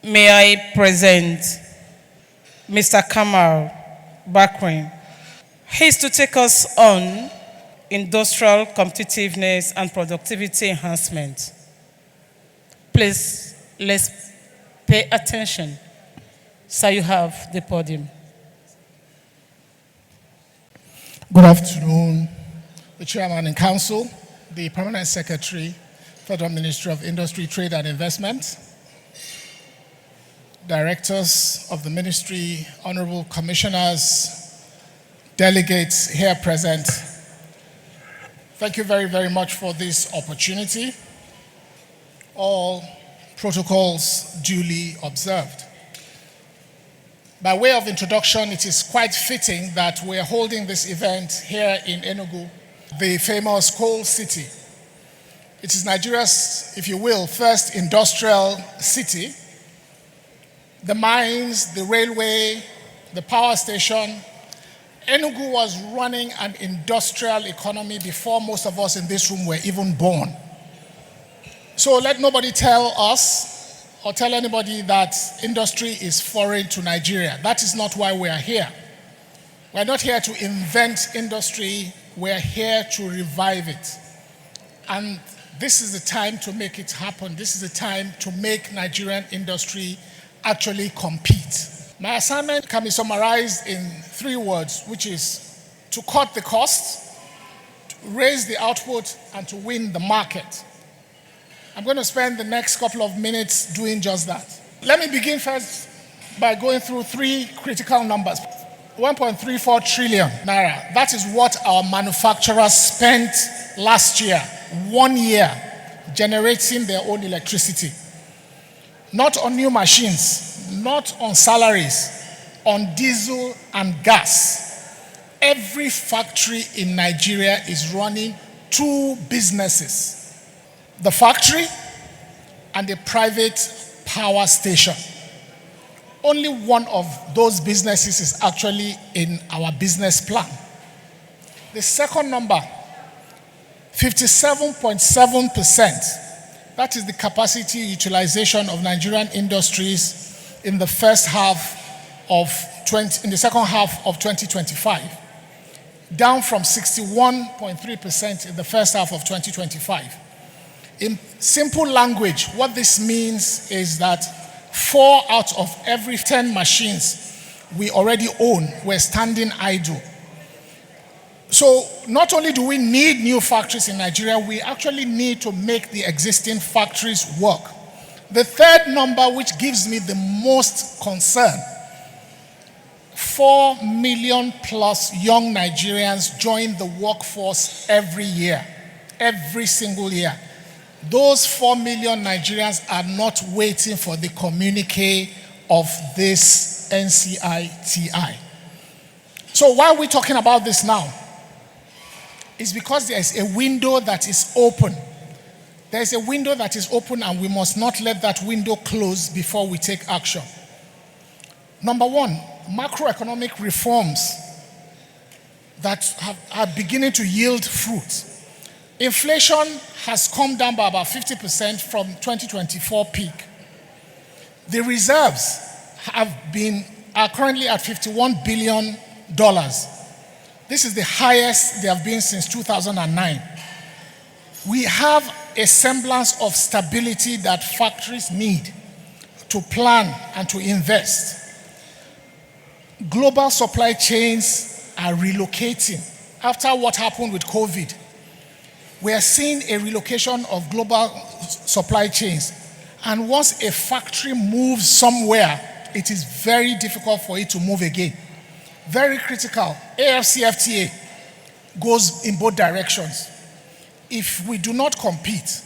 May I present Mr. Kamal Bakrin. He is to take us on industrial competitiveness and productivity enhancement. Please, let's pay attention. So you have the podium. Good afternoon, the Chairman in Council, the Permanent Secretary, Federal Ministry of Industry, Trade and Investment, Directors of the Ministry, Honorable Commissioners, delegates here present. Thank you very, very much for this opportunity. All protocols duly observed. By way of introduction, it is quite fitting that we're holding this event here in Enugu, the famous coal city. It is Nigeria's, if you will, first industrial city. The mines, the railway, the power station. Enugu was running an industrial economy before most of us in this room were even born. So let nobody tell us or tell anybody that industry is foreign to Nigeria. That is not why we are here. We're not here to invent industry, we're here to revive it. And this is the time to make it happen. This is the time to make Nigerian industry actually compete. My assignment can be summarized in 3 words, which is to cut the cost, to raise the output, and to win the market. I'm going to spend the next couple of minutes doing just that. Let me begin first by going through 3 critical numbers. 1.34 trillion naira. That is what our manufacturers spent last year, 1 year, generating their own electricity. Not on new machines, not on salaries, on diesel and gas. Every factory in Nigeria is running 2 businesses. The factory and a private power station. Only one of those businesses is actually in our business plan. The second number, 57.7%. That is the capacity utilization of Nigerian industries in the second half of 2025, down from 61.3% in the first half of 2025. In simple language, what this means is that 4 out of every 10 machines we already own were standing idle. So not only do we need new factories in Nigeria, we actually need to make the existing factories work. The third number, which gives me the most concern, 4 million plus young Nigerians join the workforce every year, every single year. Those 4 million Nigerians are not waiting for the communique of this NCITI. So why are we talking about this now? It's because there is a window that is open. There is a window that is open, and we must not let that window close before we take action. Number 1, macroeconomic reforms that are beginning to yield fruit. Inflation has come down by about 50% from 2024 peak. The reserves are currently at $51 billion. This is the highest they have been since 2009. We have a semblance of stability that factories need to plan and to invest. Global supply chains are relocating. After what happened with COVID, we are seeing a relocation of global supply chains. And once a factory moves somewhere, it is very difficult for it to move again. Very critical. AFCFTA goes in both directions. If we do not compete,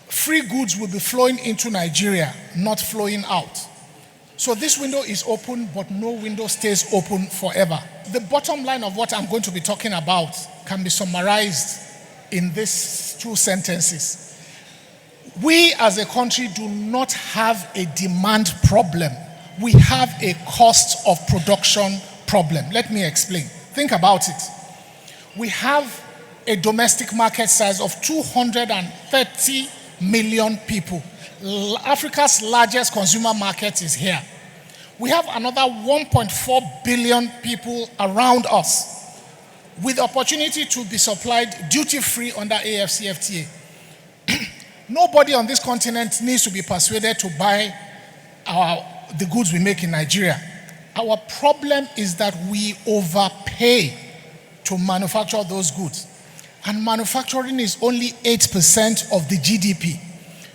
free goods will be flowing into Nigeria, not flowing out. So this window is open, but no window stays open forever. The bottom line of what I'm going to be talking about can be summarized in these 2 sentences. We as a country do not have a demand problem. We have a cost of production problem. Let me explain. Think about it. We have a domestic market size of 230 million people. Africa's largest consumer market is here. We have another 1.4 billion people around us with opportunity to be supplied duty-free under AFCFTA. Nobody on this continent needs to be persuaded to buy the goods we make in Nigeria. Our problem is that we overpay to manufacture those goods. And manufacturing is only 8% of the GDP.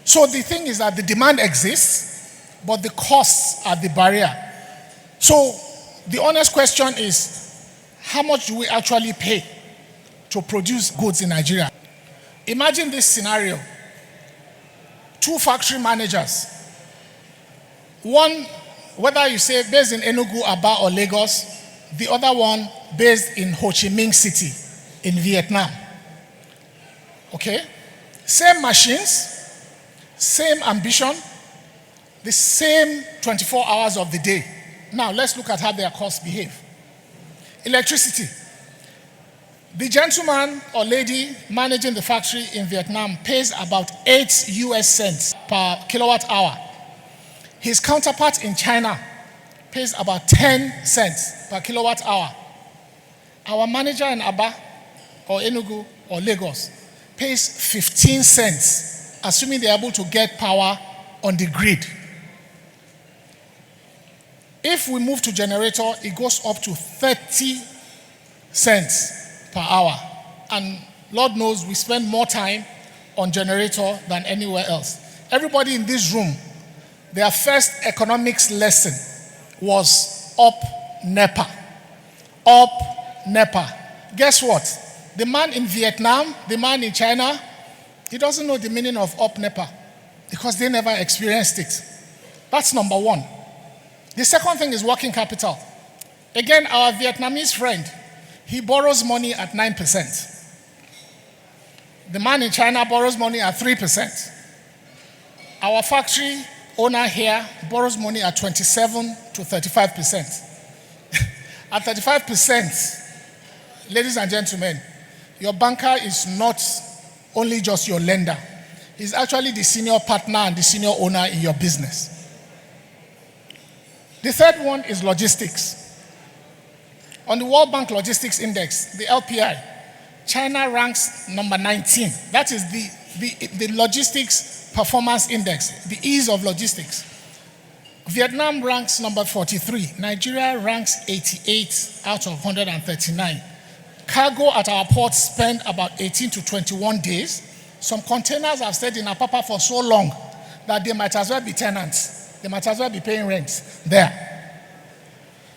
So the thing is that the demand exists, but the costs are the barrier. So the honest question is, how much do we actually pay to produce goods in Nigeria? Imagine this scenario. 2 factory managers. One, whether you say based in Enugu, Aba, or Lagos, the other one based in Ho Chi Minh City in Vietnam. Okay? Same machines, same ambition, the same 24 hours of the day. Now, let's look at how their costs behave. Electricity. The gentleman or lady managing the factory in Vietnam pays about 8 US cents per kilowatt hour. His counterpart in China pays about 10 cents per kilowatt hour. Our manager in Aba or Enugu or Lagos pays 15 cents, assuming they're able to get power on the grid. If we move to generator, it goes up to 30 cents per hour. And Lord knows we spend more time on generator than anywhere else. Everybody in this room, their first economics lesson was up NEPA. Up NEPA. Guess what? The man in Vietnam, the man in China, he doesn't know the meaning of up NEPA because they never experienced it. That's number one. The second thing is working capital. Again, our Vietnamese friend, he borrows money at 9%. The man in China borrows money at 3%. Our factory owner here borrows money at 27 to 35%. At 35%, ladies and gentlemen, your banker is not only just your lender. He's actually the senior partner and the senior owner in your business. The third one is logistics. On the World Bank Logistics Index, the LPI, China ranks number 19. That is the logistics performance index, the ease of logistics. Vietnam ranks number 43. Nigeria ranks 88 out of 139. Cargo at our ports spend about 18 to 21 days. Some containers have stayed in Apapa for so long that they might as well be tenants. They might as well be paying rent there.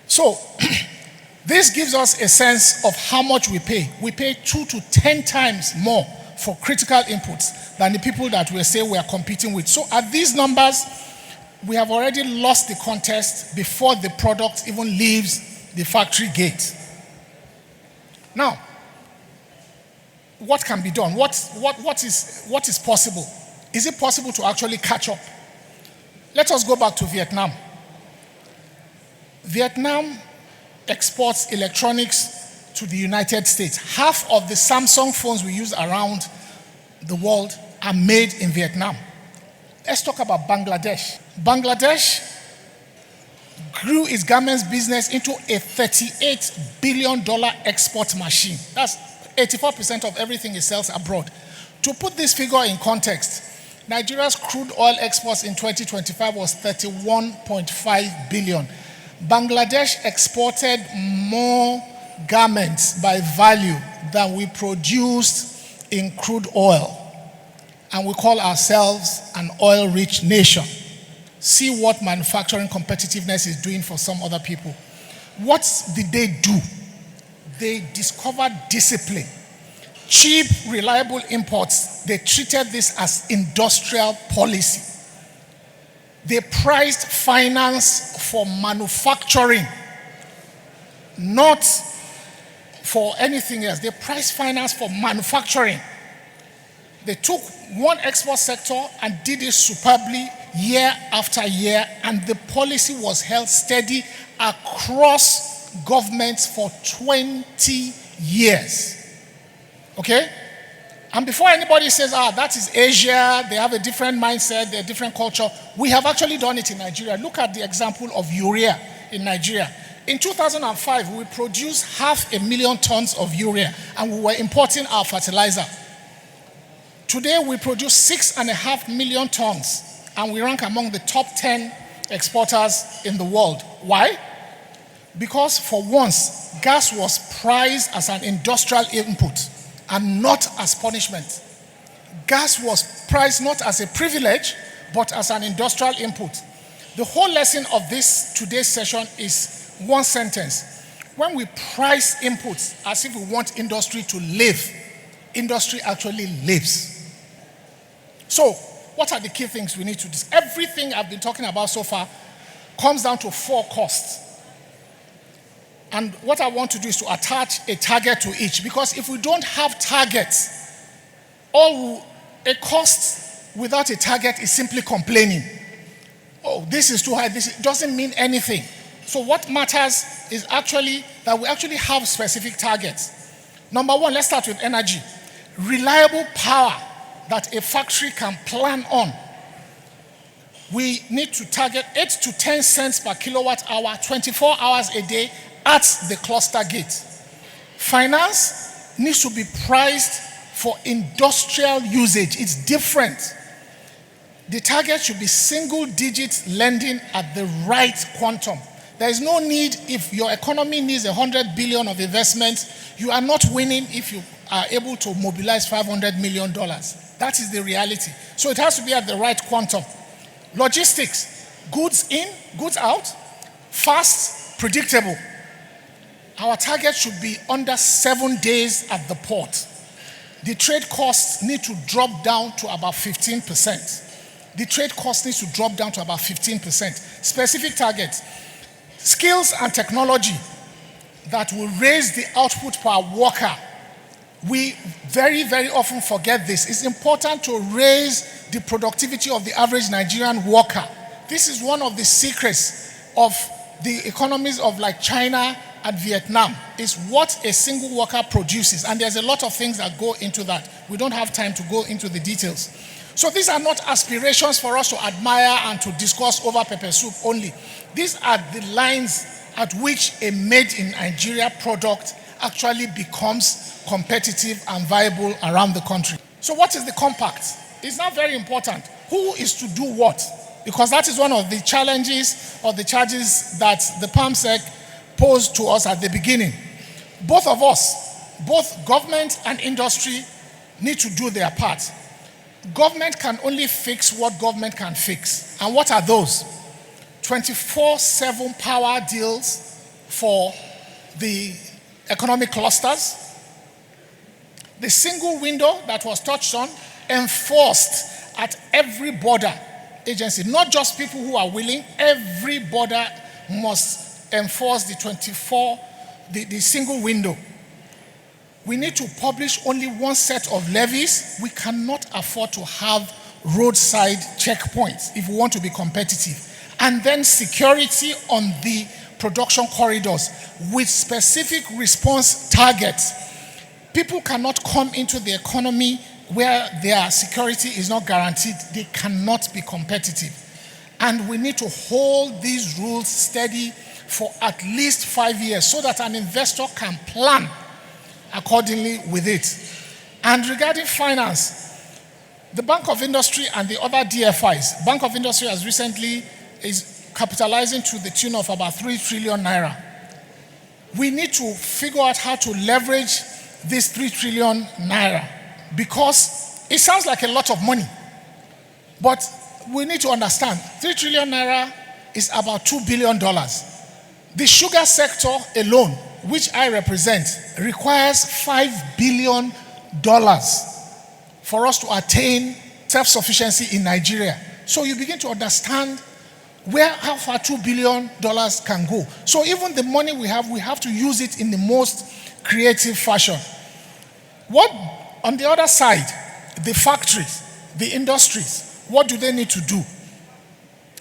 So, this gives us a sense of how much we pay. We pay 2 to 10 times more for critical inputs than the people that we say we are competing with. So at these numbers, we have already lost the contest before the product even leaves the factory gate. Now, what can be done? What is possible? Is it possible to actually catch up? Let us go back to Vietnam. Vietnam exports electronics to the United States. Half of the Samsung phones we use around the world are made in Vietnam. Let's talk about Bangladesh. Bangladesh grew its garments business into a $38 billion export machine. That's 84% of everything it sells abroad. To put this figure in context, Nigeria's crude oil exports in 2025 was 31.5 billion. Bangladesh exported more garments by value than we produced in crude oil. And we call ourselves an oil-rich nation. See what manufacturing competitiveness is doing for some other people. What did they do? They discovered discipline. Cheap, reliable imports, they treated this as industrial policy. They priced finance for manufacturing, not for anything else. They priced finance for manufacturing. They took one export sector and did it superbly year after year, and the policy was held steady across governments for 20 years. Okay? And before anybody says, that is Asia, they have a different mindset, they're a different culture, we have actually done it in Nigeria. Look at the example of urea in Nigeria. In 2005, we produced 500,000 tons of urea, and we were importing our fertilizer. Today, we produce 6.5 million tons, and we rank among the top 10 exporters in the world. Why? Because for once, gas was prized as an industrial input and not as punishment. Gas was prized not as a privilege, but as an industrial input. The whole lesson of this today's session is one sentence. When we price inputs as if we want industry to live, industry actually lives. So, what are the key things we need to do? Everything I've been talking about so far comes down to 4 costs. And what I want to do is to attach a target to each, because if we don't have targets, a cost without a target is simply complaining. Oh, this is too high, this doesn't mean anything. So what matters is actually that we actually have specific targets. Number 1, let's start with energy. Reliable power that a factory can plan on. We need to target 8 to 10 cents per kilowatt hour, 24 hours a day at the cluster gate. Finance needs to be priced for industrial usage. It's different. The target should be single-digit lending at the right quantum. There is no need, if your economy needs 100 billion of investment, you are not winning if you are able to mobilize $500 million. That is the reality. So it has to be at the right quantum. Logistics, goods in, goods out, fast, predictable. Our target should be under 7 days at the port. The trade costs need to drop down to about 15%. The trade cost needs to drop down to about 15%. Specific targets. Skills and technology that will raise the output per worker. We very, very often forget this. It's important to raise the productivity of the average Nigerian worker. This is one of the secrets of the economies of like China and Vietnam, is what a single worker produces. And there's a lot of things that go into that. We don't have time to go into the details. So these are not aspirations for us to admire and to discuss over pepper soup only. These are the lines at which a made in Nigeria product actually becomes competitive and viable around the country. So what is the compact? It's not very important. Who is to do what? Because that is one of the challenges or the charges that the PAMSEC posed to us at the beginning. Both of us, both government and industry, need to do their part. Government can only fix what government can fix. And what are those? 24/7 power deals for the economic clusters. The single window that was touched on, enforced at every border agency. Not just people who are willing, every border must enforce the single window. We need to publish only one set of levies. We cannot afford to have roadside checkpoints if we want to be competitive. And then security on the production corridors with specific response targets. People cannot come into the economy where their security is not guaranteed. They cannot be competitive. And we need to hold these rules steady for at least 5 years so that an investor can plan accordingly with it. And regarding finance, the Bank of Industry and the other DFIs, Bank of Industry has recently is capitalizing to the tune of about 3 trillion naira. We need to figure out how to leverage this 3 trillion naira because it sounds like a lot of money. But we need to understand 3 trillion naira is about $2 billion. The sugar sector alone, which I represent, requires $5 billion for us to attain self-sufficiency in Nigeria. So you begin to understand how far $2 billion can go. So even the money we have to use it in the most creative fashion. What, on the other side, the factories, the industries, what do they need to do?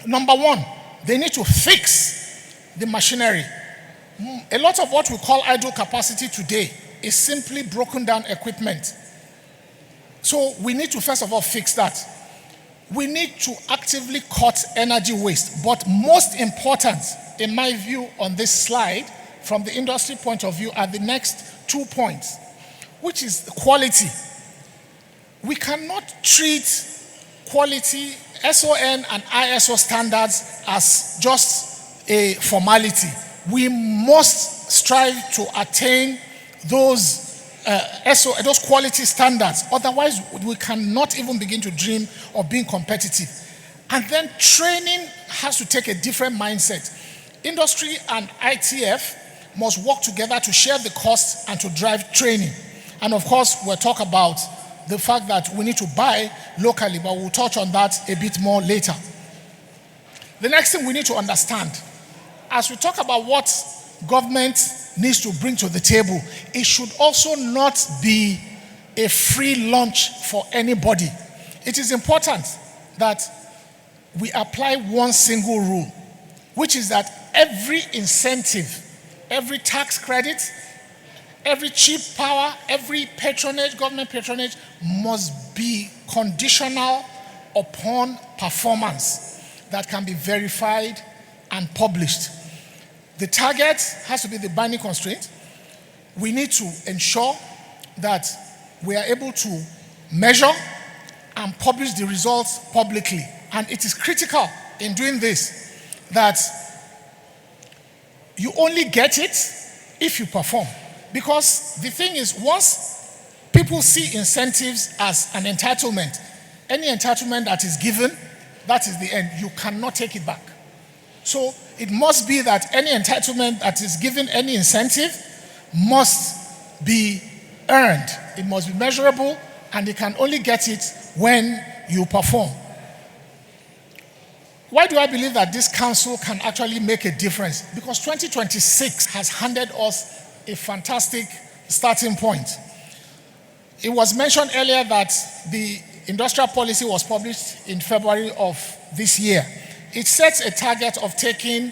Number one, they need to fix the machinery. A lot of what we call idle capacity today is simply broken down equipment. So we need to first of all fix that. We need to actively cut energy waste. But most important, in my view, on this slide, from the industry point of view, are the next 2 points, which is quality. We cannot treat quality, SON and ISO standards as just a formality. We must strive to attain those quality standards. Otherwise, we cannot even begin to dream of being competitive. And then training has to take a different mindset. Industry and ITF must work together to share the costs and to drive training. And of course, we'll talk about the fact that we need to buy locally, but we'll touch on that a bit more later. The next thing we need to understand, as we talk about what government needs to bring to the table, it should also not be a free lunch for anybody. It is important that we apply one single rule, which is that every incentive, every tax credit, every cheap power, every patronage, government patronage, must be conditional upon performance that can be verified and published. The target has to be the binding constraint. We need to ensure that we are able to measure and publish the results publicly. And it is critical in doing this that you only get it if you perform. Because the thing is, once people see incentives as an entitlement, any entitlement that is given, that is the end. You cannot take it back. So it must be that any entitlement that is given, any incentive, must be earned. It must be measurable, and you can only get it when you perform. Why do I believe that this council can actually make a difference? Because 2026 has handed us a fantastic starting point. It was mentioned earlier that the industrial policy was published in February of this year. It sets a target of taking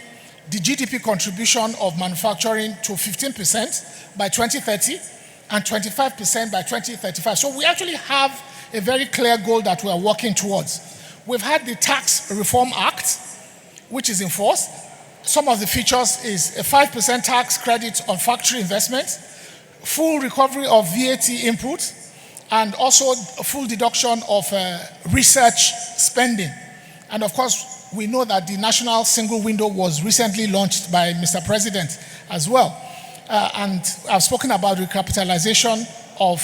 the GDP contribution of manufacturing to 15% by 2030 and 25% by 2035. So we actually have a very clear goal that we are working towards. We've had the Tax Reform Act, which is in force. Some of the features is a 5% tax credit on factory investments, full recovery of VAT input, and also a full deduction of research spending. And of course, we know that the national single window was recently launched by Mr. President as well. And I've spoken about recapitalization of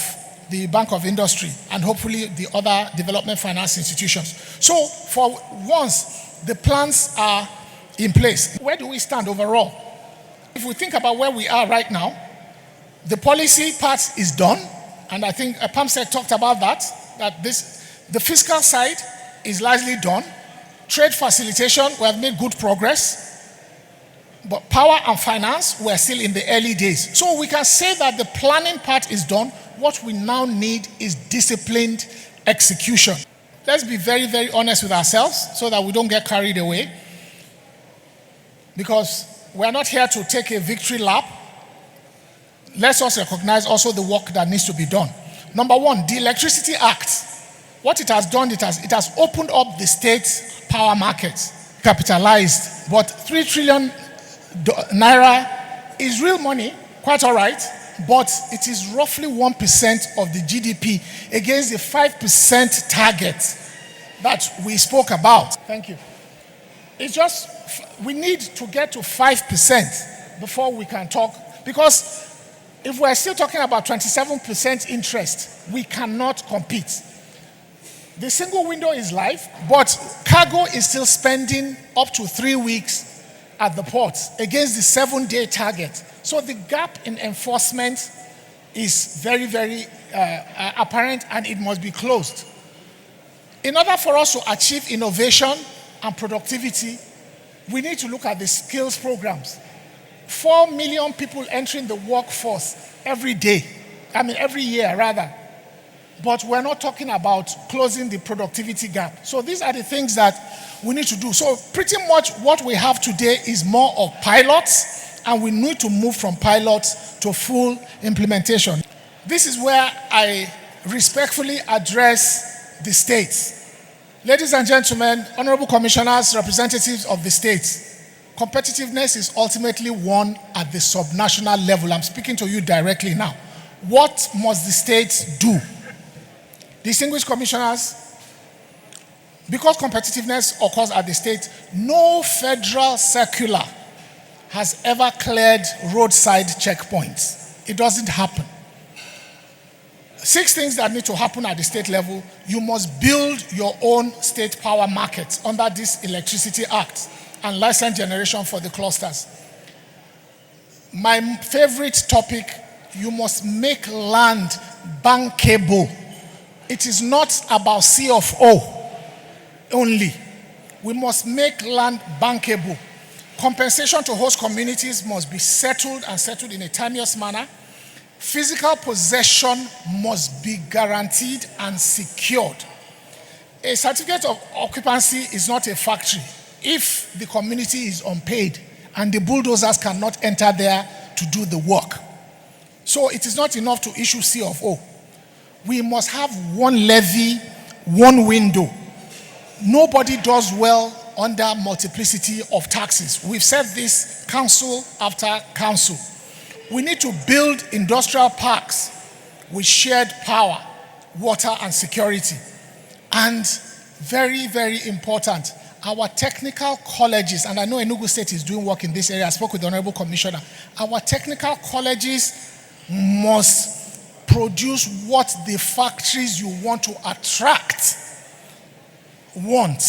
the Bank of Industry and hopefully the other development finance institutions. So for once, the plans are in place. Where do we stand overall? If we think about where we are right now, the policy part is done. And I think Pamsek talked about that the fiscal side is largely done. Trade facilitation, we have made good progress. But power and finance, we're still in the early days. So we can say that the planning part is done. What we now need is disciplined execution. Let's be very, very honest with ourselves so that we don't get carried away. Because we're not here to take a victory lap. Let's also recognize also the work that needs to be done. Number one, the Electricity Act. What it has done, it has opened up the state power markets, capitalized. But 3 trillion naira is real money, quite all right, but it is roughly 1% of the GDP against the 5% target that we spoke about. Thank you. It's just, we need to get to 5% before we can talk, because if we're still talking about 27% interest, we cannot compete. The single window is live, but cargo is still spending up to 3 weeks at the ports against the 7-day target. So the gap in enforcement is very, very apparent, and it must be closed. In order for us to achieve innovation and productivity, we need to look at the skills programs. 4 million people entering the workforce every year rather. But we're not talking about closing the productivity gap. So these are the things that we need to do. So pretty much what we have today is more of pilots, and we need to move from pilots to full implementation. This is where I respectfully address the states. Ladies and gentlemen, honorable commissioners, representatives of the states, competitiveness is ultimately won at the subnational level. I'm speaking to you directly now. What must the states do? Distinguished commissioners, because competitiveness occurs at the state, no federal circular has ever cleared roadside checkpoints. It doesn't happen. 6 things that need to happen at the state level. You must build your own state power market under this Electricity Act and license generation for the clusters. My favorite topic, you must make land bankable. It is not about C of O only. We must make land bankable. Compensation to host communities must be settled and settled in a timeous manner. Physical possession must be guaranteed and secured. A certificate of occupancy is not a factory if the community is unpaid and the bulldozers cannot enter there to do the work. So it is not enough to issue C of O. We must have one levy, one window. Nobody does well under multiplicity of taxes. We've said this council after council. We need to build industrial parks with shared power, water, and security. And very, very important, our technical colleges, and I know Enugu State is doing work in this area. I spoke with the Honorable Commissioner. Our technical colleges must produce what the factories you want to attract want.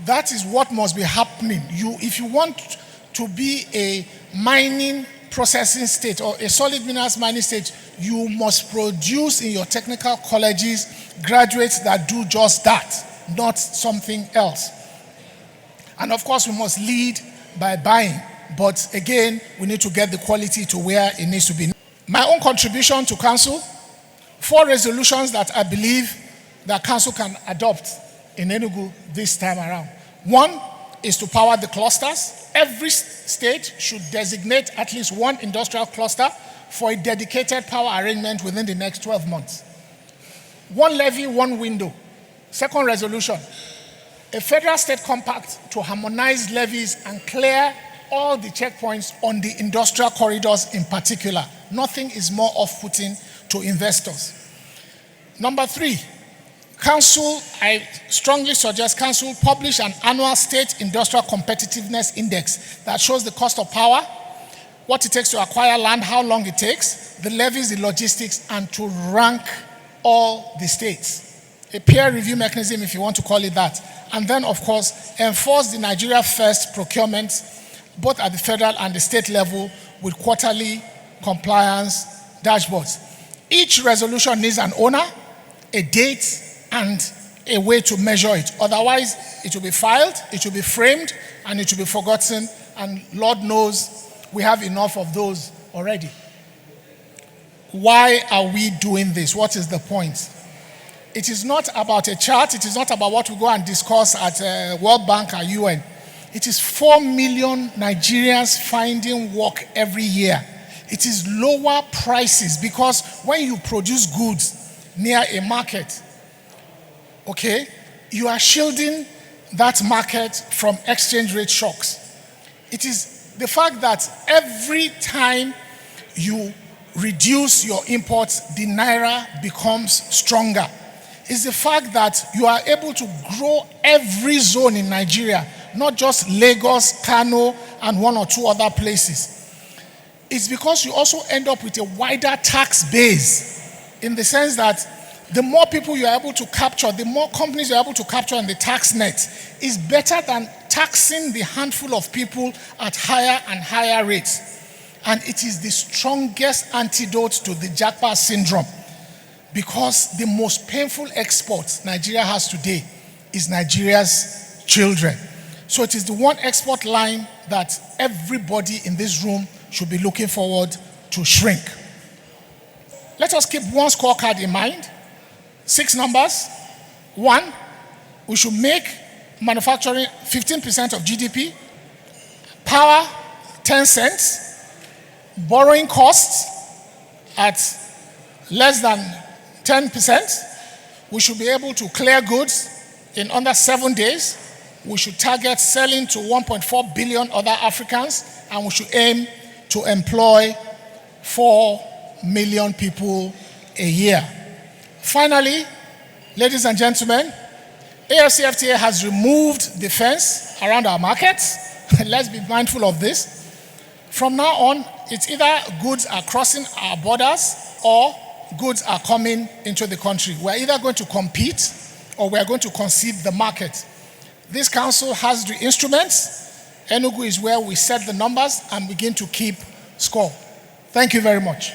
That is what must be happening. If you want to be a mining processing state or a solid minerals mining state, you must produce in your technical colleges graduates that do just that, not something else. And of course, we must lead by buying. But again, we need to get the quality to where it needs to be. My own contribution to council, 4 resolutions that I believe that council can adopt in Enugu this time around. 1 is to power the clusters. Every state should designate at least one industrial cluster for a dedicated power arrangement within the next 12 months. 1 levy, 1 window. 2nd resolution, a federal state compact to harmonize levies and clear all the checkpoints on the industrial corridors in particular. Nothing is more off-putting to investors. Number 3, council, I strongly suggest council publish an annual state industrial competitiveness index that shows the cost of power, what it takes to acquire land, how long it takes, the levies, the logistics, and to rank all the states. A peer review mechanism, if you want to call it that. And then, of course, enforce the Nigeria First procurement, both at the federal and the state level, with quarterly compliance dashboards. Each resolution needs an owner, a date, and a way to measure it. Otherwise, it will be filed, it will be framed, and it will be forgotten. And Lord knows we have enough of those already. Why are we doing this? What is the point? It is not about a chart. It is not about what we go and discuss at World Bank or UN. It is 4 million Nigerians finding work every year. It is lower prices because when you produce goods near a market, okay, you are shielding that market from exchange rate shocks. It is the fact that every time you reduce your imports, the naira becomes stronger. It's the fact that you are able to grow every zone in Nigeria, not just Lagos, Kano, and 1 or 2 other places. It's because you also end up with a wider tax base in the sense that the more people you are able to capture, the more companies you are able to capture in the tax net is better than taxing the handful of people at higher and higher rates. And it is the strongest antidote to the Japa syndrome because the most painful export Nigeria has today is Nigeria's children. So it is the one export line that everybody in this room should be looking forward to shrink. Let us keep one scorecard in mind. 6 numbers. 1, we should make manufacturing 15% of GDP, power 10 cents, borrowing costs at less than 10%. We should be able to clear goods in under 7 days. We should target selling to 1.4 billion other Africans, and we should aim to employ 4 million people a year. Finally, ladies and gentlemen, AFCFTA has removed the fence around our markets. Let's be mindful of this. From now on, it's either goods are crossing our borders or goods are coming into the country. We're either going to compete or we're going to concede the market. This council has the instruments. Enugu is where we set the numbers and begin to keep score. Thank you very much.